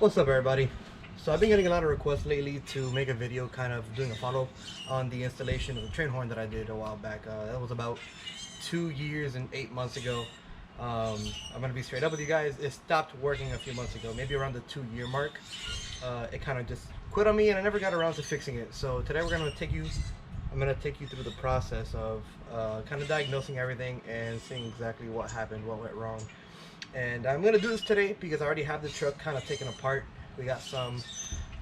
What's up, everybody? So I've been getting a lot of requests lately to make a video kind of doing a follow on the installation of the train horn that I did a while back. That was about 2 years and 8 months ago. I'm gonna be straight up with you guys. It stopped working a few months ago, maybe around the 2-year mark. It kind of just quit on me, and I never got around to fixing it. So today I'm gonna take you through the process of kind of diagnosing everything and seeing exactly what happened, what went wrong. And I'm gonna do this today because I already have the truck kind of taken apart. We got some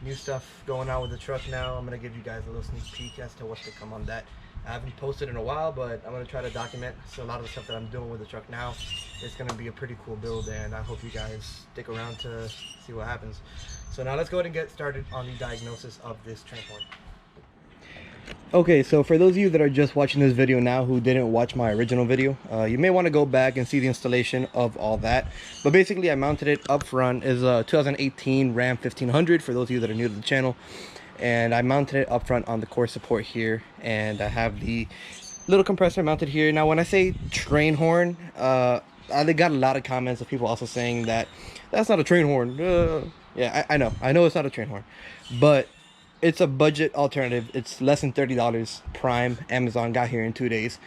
new stuff going on with the truck now. I'm gonna give you guys a little sneak peek as to what's to come on that. I haven't posted in a while, but I'm gonna try to document. So a lot of the stuff that I'm doing with the truck now is gonna be a pretty cool build, and I hope you guys stick around to see what happens. So now let's go ahead and get started on the diagnosis of this train horn. Okay, so for those of you that are just watching this video now who didn't watch my original video, you may want to go back and see the installation of all that. But basically I mounted it up front. Is a 2018 Ram 1500 for those of you that are new to the channel, and I mounted it up front on the core support here, and I have the little compressor mounted here. Now when I say train horn, I got a lot of comments of people also saying that that's not a train horn. Yeah, I know it's not a train horn, but it's a budget alternative. It's less than $30. Prime, Amazon, got here in 2 days,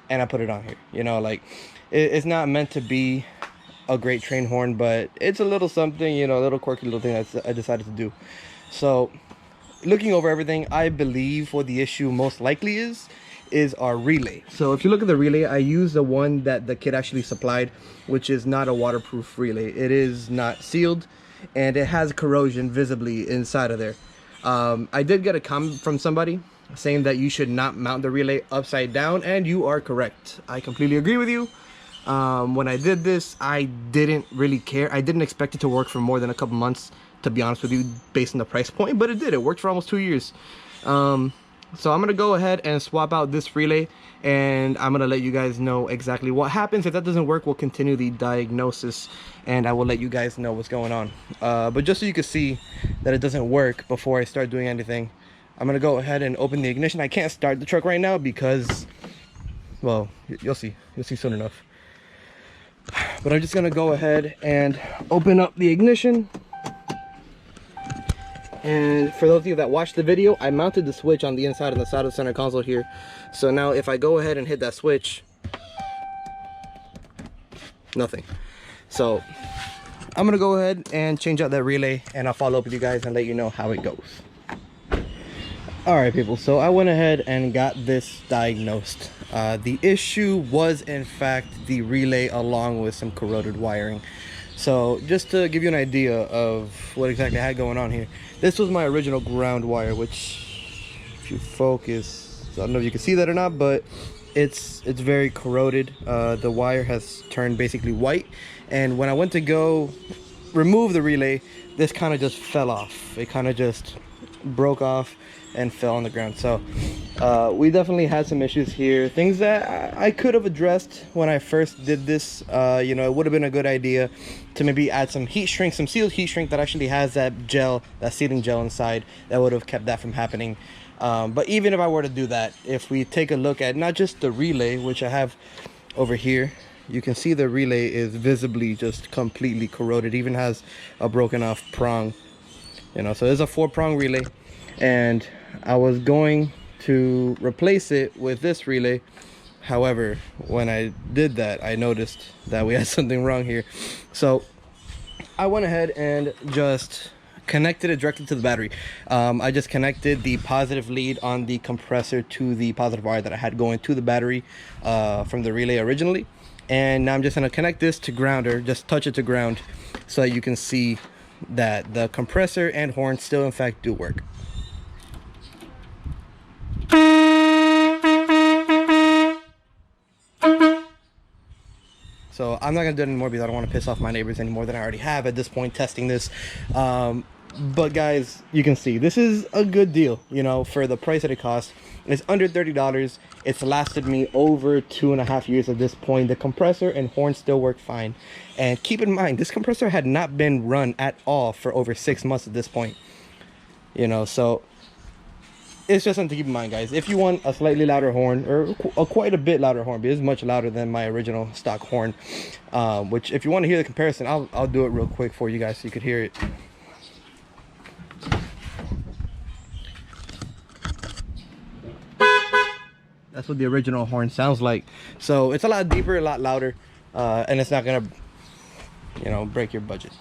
and I put it on here. You know, like, it's not meant to be a great train horn, but it's a little something, you know, a little quirky little thing that I decided to do. So looking over everything, I believe what the issue most likely is our relay. So if you look at the relay, I use the one that the kit actually supplied, which is not a waterproof relay. It is not sealed, and it has corrosion visibly inside of there. I did get a comment from somebody saying that you should not mount the relay upside down, and you are correct. I completely agree with you. When I did this, I didn't really care. I didn't expect it to work for more than a couple months, to be honest with you, based on the price point, but it did. It worked for almost 2 years. So I'm gonna go ahead and swap out this relay, and I'm gonna let you guys know exactly what happens. If that doesn't work, we'll continue the diagnosis, and I will let you guys know what's going on. But just so you can see that it doesn't work before I start doing anything, I'm gonna go ahead and open the ignition. I can't start the truck right now because, well, you'll see soon enough. But I'm just gonna go ahead and open up the ignition. And for those of you that watched the video, I mounted the switch on the inside of the side of the center console here. So now if I go ahead and hit that switch, nothing. So I'm gonna go ahead and change out that relay, and I'll follow up with you guys and let you know how it goes. All right, people, so I went ahead and got this diagnosed. The issue was in fact the relay along with some corroded wiring. So just to give you an idea of what exactly I had going on here, this was my original ground wire, which, if you focus, I don't know if you can see that or not, but it's very corroded. The wire has turned basically white, and when I went to go remove the relay, this kind of just fell off. It kind of just broke off and fell on the ground. So we definitely had some issues here, things that I could have addressed when I first did this. You know, it would have been a good idea to maybe add some heat shrink, some sealed heat shrink that actually has that gel, that sealing gel inside, that would have kept that from happening. But even if I were to do that, if we take a look at not just the relay, which I have over here, you can see the relay is visibly just completely corroded. It even has a broken off prong, you know. So there's a 4-prong relay, and I was going to replace it with this relay. However, when I did that, I noticed that we had something wrong here. So I went ahead and just connected it directly to the battery. I just connected the positive lead on the compressor to the positive wire that I had going to the battery from the relay originally. And now I'm just gonna connect this to ground, or just touch it to ground, so that you can see that the compressor and horn still in fact do work. So I'm not gonna do it anymore because I don't want to piss off my neighbors any more than I already have at this point testing this. But guys, you can see this is a good deal, you know, for the price that it costs. It's under $30. It's lasted me over 2.5 years at this point. The compressor and horn still work fine. And keep in mind, this compressor had not been run at all for over 6 months at this point. You know, so it's just something to keep in mind, guys. If you want a slightly louder horn, or quite a bit louder horn, because it's much louder than my original stock horn, which if you want to hear the comparison, I'll do it real quick for you guys so you could hear it. that's what the original horn sounds like. So it's a lot deeper, a lot louder, and it's not gonna, you know, break your budget.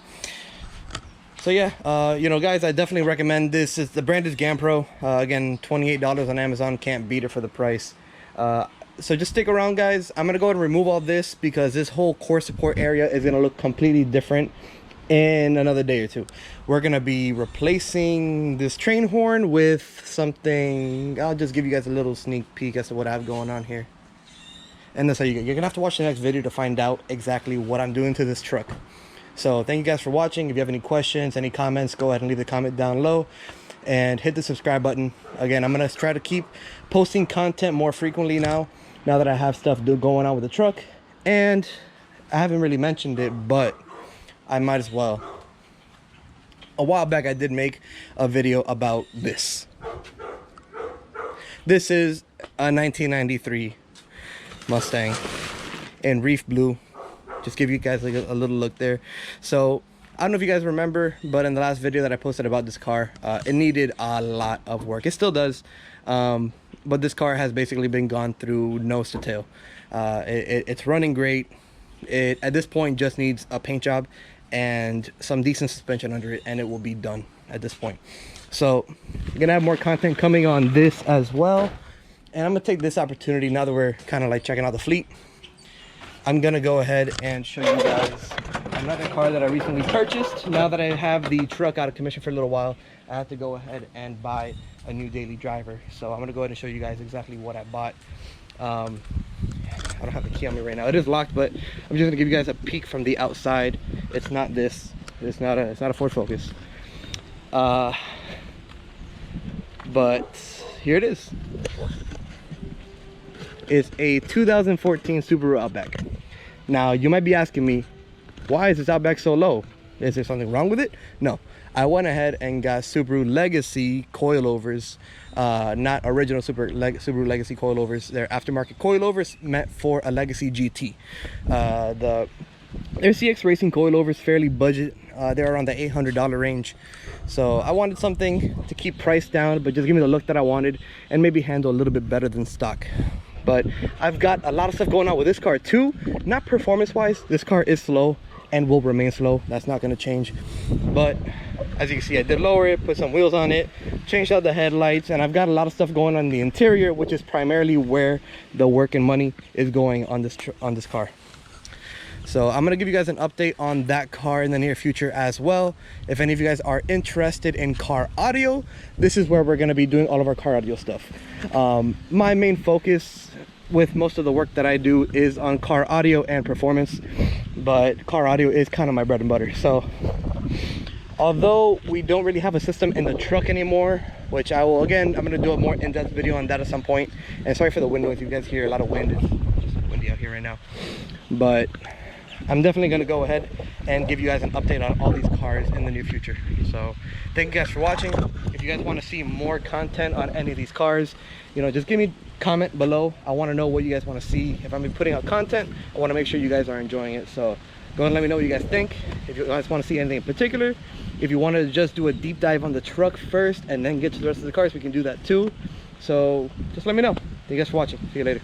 So yeah, you know, guys, I definitely recommend this. The brand is GamPro. Again, $28 on Amazon. Can't beat it for the price. So just stick around, guys. I'm gonna go ahead and remove all this because this whole core support area is gonna look completely different in another day or two. We're gonna be replacing this train horn with something. I'll just give you guys a little sneak peek as to what I have going on here. And that's how you're gonna have to watch the next video to find out exactly what I'm doing to this truck. So thank you guys for watching. If you have any questions, any comments, go ahead and leave the comment down low and hit the subscribe button. Again, I'm gonna try to keep posting content more frequently now that I have stuff going on with the truck. And I haven't really mentioned it, but I might as well. A while back I did make a video about this. This is a 1993 Mustang in reef blue. Just give you guys like a little look there. So I don't know if you guys remember, but in the last video that I posted about this car, it needed a lot of work. It still does, but this car has basically been gone through nose to tail. It's running great. It at this point just needs a paint job and some decent suspension under it, and it will be done at this point. So I'm gonna have more content coming on this as well, and I'm gonna take this opportunity now that we're kind of like checking out the fleet. I'm gonna go ahead and show you guys another car that I recently purchased. Now that I have the truck out of commission for a little while, I have to go ahead and buy a new daily driver. So I'm gonna go ahead and show you guys exactly what I bought. I don't have the key on me right now. It is locked, but I'm just gonna give you guys a peek from the outside. It's not this. It's not a Ford Focus. But here it is. It's a 2014 Subaru Outback. Now you might be asking me, why is this Outback so low? Is there something wrong with it? No, I went ahead and got Subaru Legacy coilovers, not original Subaru Legacy coilovers. They're aftermarket coilovers meant for a Legacy GT. They're CX Racing coilovers, fairly budget. They're around the $800 range. So I wanted something to keep price down, but just give me the look that I wanted and maybe handle a little bit better than stock. But I've got a lot of stuff going on with this car too. Not performance wise, this car is slow and will remain slow. That's not going to change. But as you can see, I did lower it, put some wheels on it, changed out the headlights, and I've got a lot of stuff going on in the interior, which is primarily where the work and money is going on this car. So I'm going to give you guys an update on that car in the near future as well. If any of you guys are interested in car audio, this is where we're going to be doing all of our car audio stuff. My main focus with most of the work that I do is on car audio and performance, but car audio is kind of my bread and butter. So although we don't really have a system in the truck anymore, which I will, again, I'm going to do a more in-depth video on that at some point. And sorry for the wind noise. You guys hear a lot of wind. It's just windy out here right now. But I'm definitely going to go ahead and give you guys an update on all these cars in the near future. So thank you guys for watching. If you guys want to see more content on any of these cars, you know, just give me a comment below. I want to know what you guys want to see. If I'm putting out content, I want to make sure you guys are enjoying it. So go ahead and let me know what you guys think. If you guys want to see anything in particular, if you want to just do a deep dive on the truck first and then get to the rest of the cars, we can do that too. So just let me know. Thank you guys for watching. See you later.